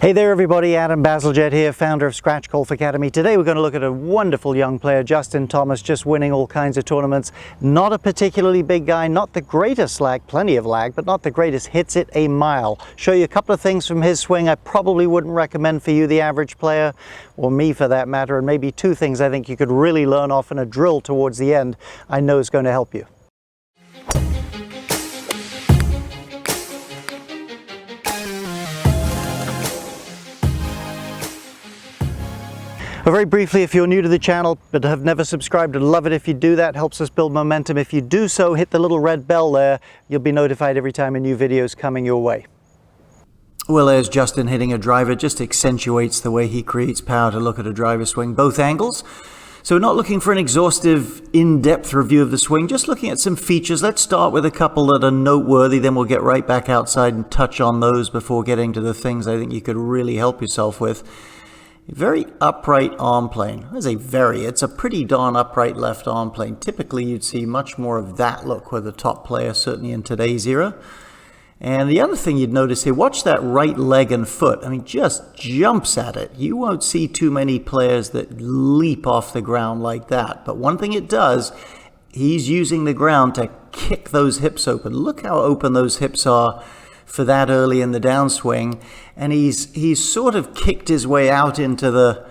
Hey there everybody, Adam Bazalgette here, founder of Scratch Golf Academy. Today we're going to look at a wonderful young player, Justin Thomas, just winning all kinds of tournaments. Not a particularly big guy, not the greatest lag, plenty of lag, but not the greatest, hits it a mile. Show you a couple of things from his swing I probably wouldn't recommend for you, the average player, or me for that matter, and maybe two things I think you could really learn off in a drill towards the end I know is going to help you. Very briefly, if you're new to the channel but have never subscribed, I'd love it if you do that. Helps us build momentum. If you do so, hit the little red bell there. You'll be notified every time a new video is coming your way. Well, there's Justin hitting a driver. Just accentuates the way he creates power to look at a driver swing, both angles. So we're not looking for an exhaustive, in-depth review of the swing, just looking at some features. Let's start with a couple that are noteworthy, then we'll get right back outside and touch on those before getting to the things I think you could really help yourself with. Very upright arm plane. It's a pretty darn upright left arm plane. Typically you'd see much more of that look with a top player, certainly in today's era. And the other thing you'd notice here, watch that right leg and foot. I mean, just jumps at it. You won't see too many players that leap off the ground like that. But one thing it does, he's using the ground to kick those hips open. Look how open those hips are for that early in the downswing, and he's sort of kicked his way out into the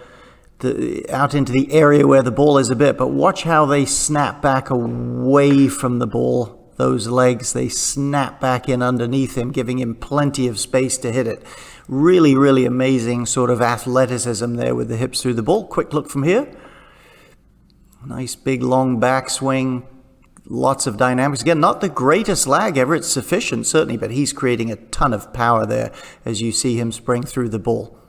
area where the ball is a bit, but watch how they snap back away from the ball. Those legs, they snap back in underneath him, giving him plenty of space to hit it. Really, really amazing sort of athleticism there with the hips through the ball. Quick look from here. Nice big long backswing. Lots of dynamics. Again, not the greatest lag ever. It's sufficient, certainly, but he's creating a ton of power there as you see him spring through the ball.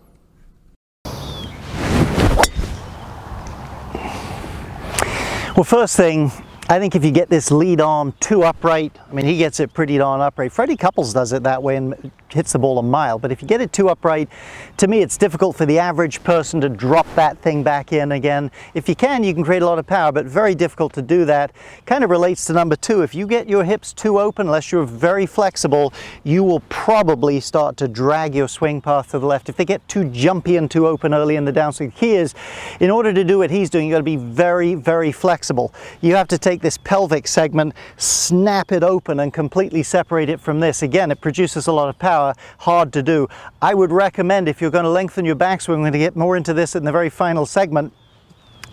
Well, first thing, I think if you get this lead arm too upright, I mean, he gets it pretty darn upright. Freddie Couples does it that way and hits the ball a mile. But if you get it too upright, to me, it's difficult for the average person to drop that thing back in again. If you can create a lot of power, but very difficult to do that. Kind of relates to number two. If you get your hips too open, unless you're very flexible, you will probably start to drag your swing path to the left. If they get too jumpy and too open early in the downswing, the key is, in order to do what he's doing, you've got to be very, very flexible. You have to take this pelvic segment, snap it open and completely separate it from this. Again, it produces a lot of power. Hard to do. I would recommend, if you're going to lengthen your backswing, we're going to get more into this in the very final segment,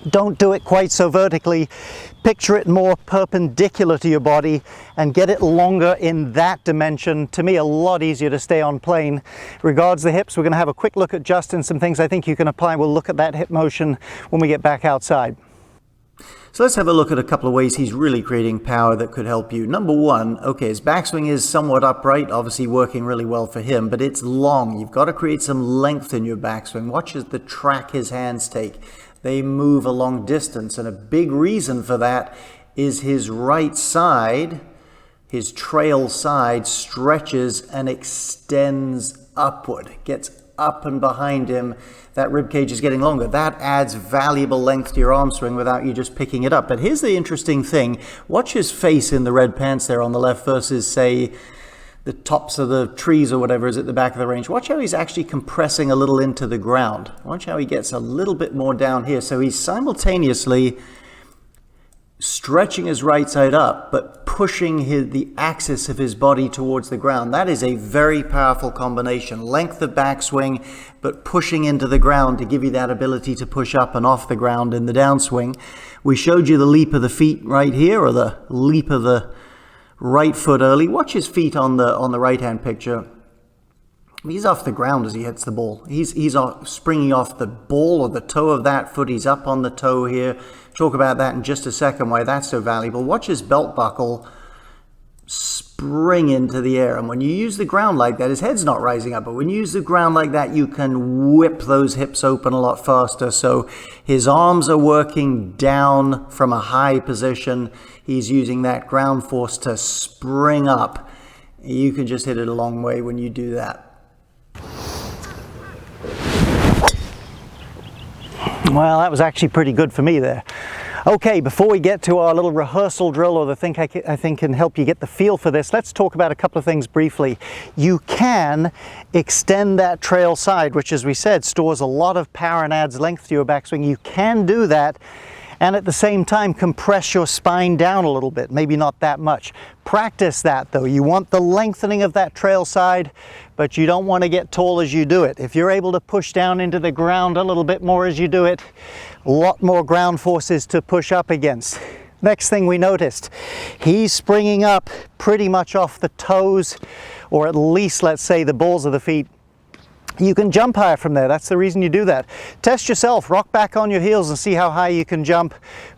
don't do it quite so vertically. Picture it more perpendicular to your body and get it longer in that dimension. To me, a lot easier to stay on plane. Regards the hips, we're going to have a quick look at Justin, some things I think you can apply. We'll look at that hip motion when we get back outside. So let's have a look at a couple of ways he's really creating power that could help you. Number one, okay, his backswing is somewhat upright, obviously working really well for him, but it's long. You've got to create some length in your backswing. Watch the track his hands take. They move a long distance, and a big reason for that is his right side, his trail side, stretches and extends upward. It gets up and behind him. That rib cage is getting longer. That adds valuable length to your arm swing without you just picking it up. But here's the interesting thing. Watch his face in the red pants there on the left versus, say, the tops of the trees or whatever is at the back of the range. Watch how he's actually compressing a little into the ground. Watch how he gets a little bit more down here. So he's simultaneously stretching his right side up, but pushing the axis of his body towards the ground. That is a very powerful combination. Length of backswing, but pushing into the ground to give you that ability to push up and off the ground in the downswing. We showed you the leap of the feet right here, or the leap of the right foot early. Watch his feet on the right-hand picture. He's off the ground as he hits the ball. He's springing off the ball or the toe of that foot. He's up on the toe here. Talk about that in just a second, why that's so valuable. Watch his belt buckle spring into the air. And when you use the ground like that, his head's not rising up, but when you use the ground like that, you can whip those hips open a lot faster. So his arms are working down from a high position. He's using that ground force to spring up. You can just hit it a long way when you do that. Well, that was actually pretty good for me there. Okay, before we get to our little rehearsal drill, or the thing I think can help you get the feel for this, let's talk about a couple of things briefly. You can extend that trail side, which, as we said, stores a lot of power and adds length to your backswing. You can do that, and at the same time compress your spine down a little bit, maybe not that much. Practice that though. You want the lengthening of that trail side, but you don't want to get tall as you do it. If you're able to push down into the ground a little bit more as you do it, a lot more ground forces to push up against. Next thing we noticed, he's springing up pretty much off the toes, or at least, let's say, the balls of the feet. You can jump higher from there. That's the reason you do that. Test yourself. Rock back on your heels and see how high you can jump.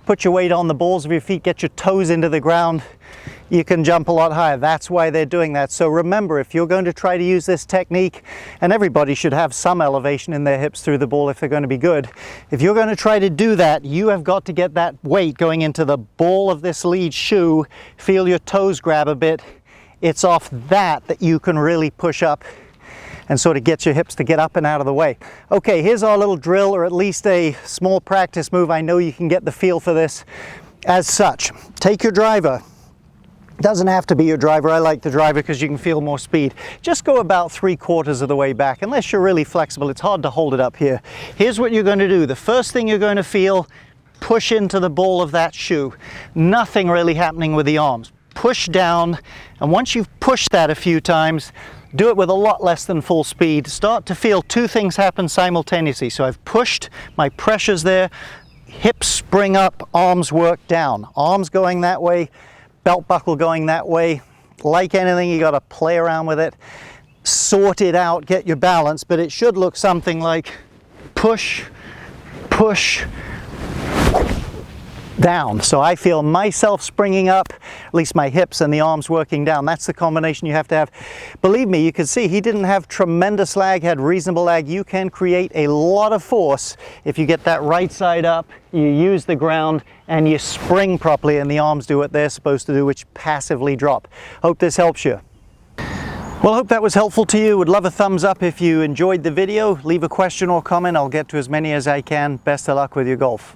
Put your weight on the balls of your feet. Get your toes into the ground. You can jump a lot higher. That's why they're doing that. So remember, if you're going to try to use this technique, and everybody should have some elevation in their hips through the ball if they're going to be good. If you're going to try to do that, you have got to get that weight going into the ball of this lead shoe. Feel your toes grab a bit. It's off that you can really push up and sort of get your hips to get up and out of the way. Okay, here's our little drill, or at least a small practice move. I know you can get the feel for this. As such, take your driver. Doesn't have to be your driver. I like the driver because you can feel more speed. Just go about 3/4 of the way back. Unless you're really flexible, it's hard to hold it up here. Here's what you're going to do. The first thing you're going to feel, push into the ball of that shoe. Nothing really happening with the arms. Push down, and once you've pushed that a few times, do it with a lot less than full speed. Start to feel two things happen simultaneously. So I've pushed, my pressure's there, hips spring up, arms work down. Arms going that way, belt buckle going that way. Like anything, you got to play around with it, sort it out, get your balance, but it should look something like push, push, down. So I feel myself springing up, at least my hips, and the arms working down. That's the combination you have to have. Believe me, you can see he didn't have tremendous lag, had reasonable lag. You can create a lot of force if you get that right side up, you use the ground, and you spring properly, and the arms do what they're supposed to do, which passively drop. Hope this helps you. Well, I hope that was helpful to you. Would love a thumbs up if you enjoyed the video. Leave a question or comment. I'll get to as many as I can. Best of luck with your golf.